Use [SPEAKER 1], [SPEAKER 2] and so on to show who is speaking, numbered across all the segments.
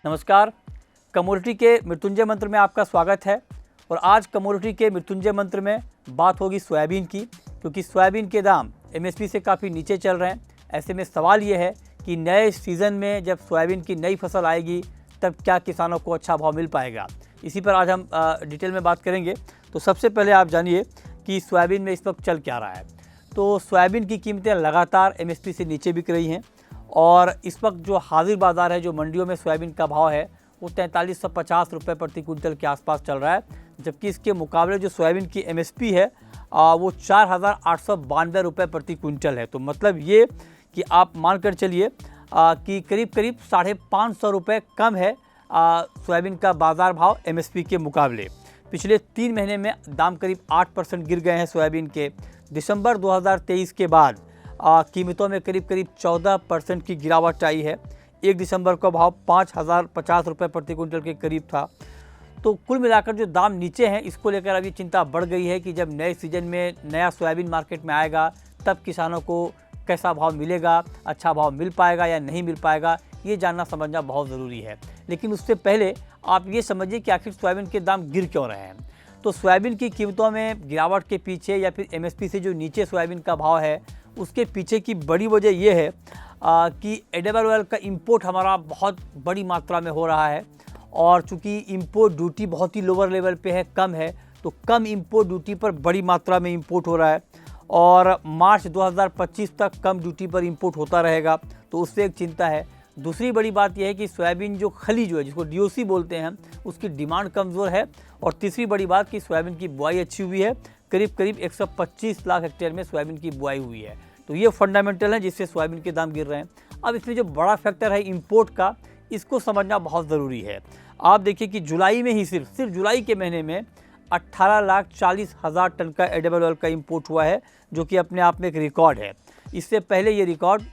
[SPEAKER 1] नमस्कार। कमोडिटी के मृत्युंजय मंत्र में आपका स्वागत है। और आज कमोडिटी के मृत्युंजय मंत्र में बात होगी सोयाबीन की, क्योंकि सोयाबीन के दाम एमएसपी से काफ़ी नीचे चल रहे हैं। ऐसे में सवाल ये है कि नए सीज़न में जब सोयाबीन की नई फसल आएगी तब क्या किसानों को अच्छा भाव मिल पाएगा, इसी पर आज हम डिटेल में बात करेंगे। तो सबसे पहले आप जानिए कि सोयाबीन में इस वक्त चल क्या रहा है। तो सोयाबीन की कीमतें लगातार एमएसपी से नीचे बिक रही हैं और इस वक्त जो हाजिर बाज़ार है, जो मंडियों में सोयाबीन का भाव है वो 4350 रुपये प्रति क्विंटल के आसपास चल रहा है, जबकि इसके मुकाबले जो सोयाबीन की एमएसपी है वो 4892 रुपये प्रति क्विंटल है। तो मतलब ये कि आप मान कर चलिए कि करीब 550 रुपये कम है सोयाबीन का बाज़ार भाव एमएसपी के मुकाबले। पिछले 3 महीने में दाम करीब 8% गिर गए हैं सोयाबीन के। दिसंबर 2023 के बाद कीमतों में करीब 14% की गिरावट आई है। 1 दिसंबर का भाव 5050 रुपये प्रति क्विंटल के करीब था। तो कुल मिलाकर जो दाम नीचे हैं, इसको लेकर अभी चिंता बढ़ गई है कि जब नए सीजन में नया सोयाबीन मार्केट में आएगा तब किसानों को कैसा भाव मिलेगा, अच्छा भाव मिल पाएगा या नहीं मिल पाएगा, ये जानना समझना बहुत ज़रूरी है। लेकिन उससे पहले आप ये समझिए कि आखिर सोयाबीन के दाम गिर क्यों रहे हैं। तो सोयाबीन की कीमतों में गिरावट के पीछे या फिर एमएसपी से जो नीचे सोयाबीन का भाव है उसके पीछे की बड़ी वजह यह है कि एडिबल ऑयल का इंपोर्ट हमारा बहुत बड़ी मात्रा में हो रहा है। और चूँकि इंपोर्ट ड्यूटी बहुत ही लोअर लेवल पे है, कम है, तो कम इंपोर्ट ड्यूटी पर बड़ी मात्रा में इंपोर्ट हो रहा है और मार्च 2025 तक कम ड्यूटी पर इंपोर्ट होता रहेगा, तो उससे एक चिंता है। दूसरी बड़ी बात यह है कि सोयाबीन जो खली जो है, जिसको डीओसी बोलते हैं, उसकी डिमांड कमज़ोर है। और तीसरी बड़ी बात कि सोयाबीन की बुआई अच्छी हुई है, करीब 125 लाख हेक्टेयर में सोयाबीन की बुआई हुई है। तो ये फंडामेंटल है जिससे सोयाबीन के दाम गिर रहे हैं। अब इसमें जो बड़ा फैक्टर है इंपोर्ट का, इसको समझना बहुत ज़रूरी है। आप देखिए कि जुलाई में ही सिर्फ जुलाई के महीने में 18,40,000 टन का एडिबल ऑयल का इंपोर्ट हुआ है, जो कि अपने आप में एक रिकॉर्ड है। इससे पहले ये रिकॉर्ड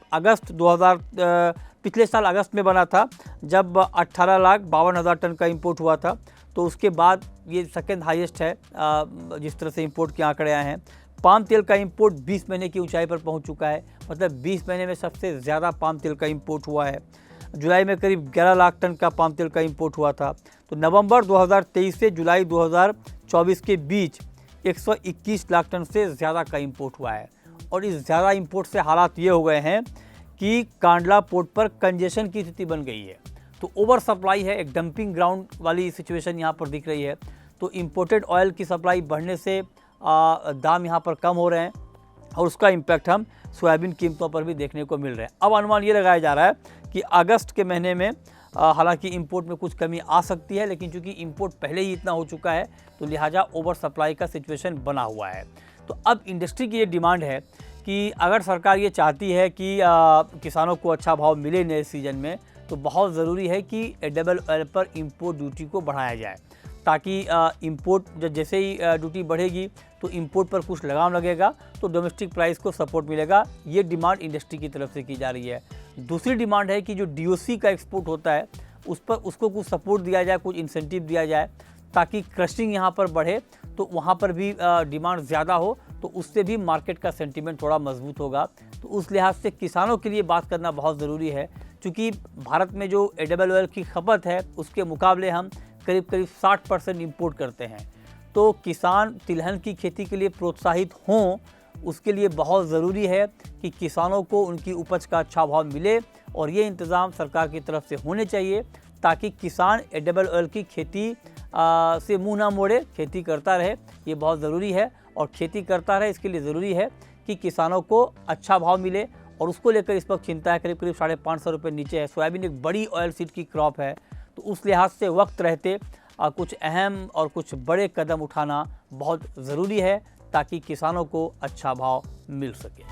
[SPEAKER 1] पिछले साल अगस्त में बना था, जब 18,52,000 टन का इंपोर्ट हुआ था। तो उसके बाद ये सेकेंड हाईएस्ट है जिस तरह से इंपोर्ट के आंकड़े आए हैं। पाम तेल का इंपोर्ट 20 महीने की ऊंचाई पर पहुंच चुका है, मतलब 20 महीने में सबसे ज़्यादा पाम तेल का इंपोर्ट हुआ है। जुलाई में करीब 11 लाख टन का पाम तेल का इंपोर्ट हुआ था। तो नवंबर 2023 से जुलाई 2024 के बीच 121 लाख टन से ज़्यादा का इंपोर्ट हुआ है। और इस ज़्यादा इंपोर्ट से हालात ये हो गए हैं कि कांडला पोर्ट पर कंजेशन की स्थिति बन गई है। तो ओवर सप्लाई है, एक डंपिंग ग्राउंड वाली सिचुएशन यहाँ पर दिख रही है। तो इंपोर्टेड ऑयल की सप्लाई बढ़ने से दाम यहाँ पर कम हो रहे हैं और उसका इम्पैक्ट हम सोयाबीन कीमतों पर भी देखने को मिल रहे हैं। अब अनुमान ये लगाया जा रहा है कि अगस्त के महीने में हालांकि इंपोर्ट में कुछ कमी आ सकती है, लेकिन चूंकि इंपोर्ट पहले ही इतना हो चुका है तो लिहाजा ओवर सप्लाई का सिचुएशन बना हुआ है। तो अब इंडस्ट्री की ये डिमांड है कि अगर सरकार ये चाहती है कि किसानों को अच्छा भाव मिले नए सीजन में, तो बहुत ज़रूरी है कि एडिबल ऑयल पर इंपोर्ट ड्यूटी को बढ़ाया जाए, ताकि इंपोर्ट जैसे ही ड्यूटी बढ़ेगी तो इंपोर्ट पर कुछ लगाम लगेगा, तो डोमेस्टिक प्राइस को सपोर्ट मिलेगा। ये डिमांड इंडस्ट्री की तरफ से की जा रही है। दूसरी डिमांड है कि जो डीओसी का एक्सपोर्ट होता है उस पर उसको कुछ सपोर्ट दिया जाए, कुछ इंसेंटिव दिया जाए, ताकि क्रशिंग यहाँ पर बढ़े, तो वहाँ पर भी डिमांड ज़्यादा हो, तो उससे भी मार्केट का सेंटीमेंट थोड़ा मजबूत होगा। तो उस लिहाज से किसानों के लिए बात करना बहुत ज़रूरी है, क्योंकि भारत में जो एडिबल ऑयल की खपत है उसके मुकाबले हम करीब 60% इंपोर्ट करते हैं। तो किसान तिलहन की खेती के लिए प्रोत्साहित हों, उसके लिए बहुत ज़रूरी है कि किसानों को उनकी उपज का अच्छा भाव मिले, और ये इंतज़ाम सरकार की तरफ से होने चाहिए, ताकि किसान एडिबल ऑयल की खेती से मुंह ना मोड़े, खेती करता रहे। ये बहुत ज़रूरी है, और खेती करता रहे इसके लिए ज़रूरी है कि किसानों को अच्छा भाव मिले, और उसको लेकर इस वक्त चिंता है। करीब 550 रुपये नीचे है। सोयाबीन एक बड़ी ऑयल सीड की क्रॉप है, तो उस लिहाज से वक्त रहते कुछ अहम और कुछ बड़े कदम उठाना बहुत ज़रूरी है, ताकि किसानों को अच्छा भाव मिल सके।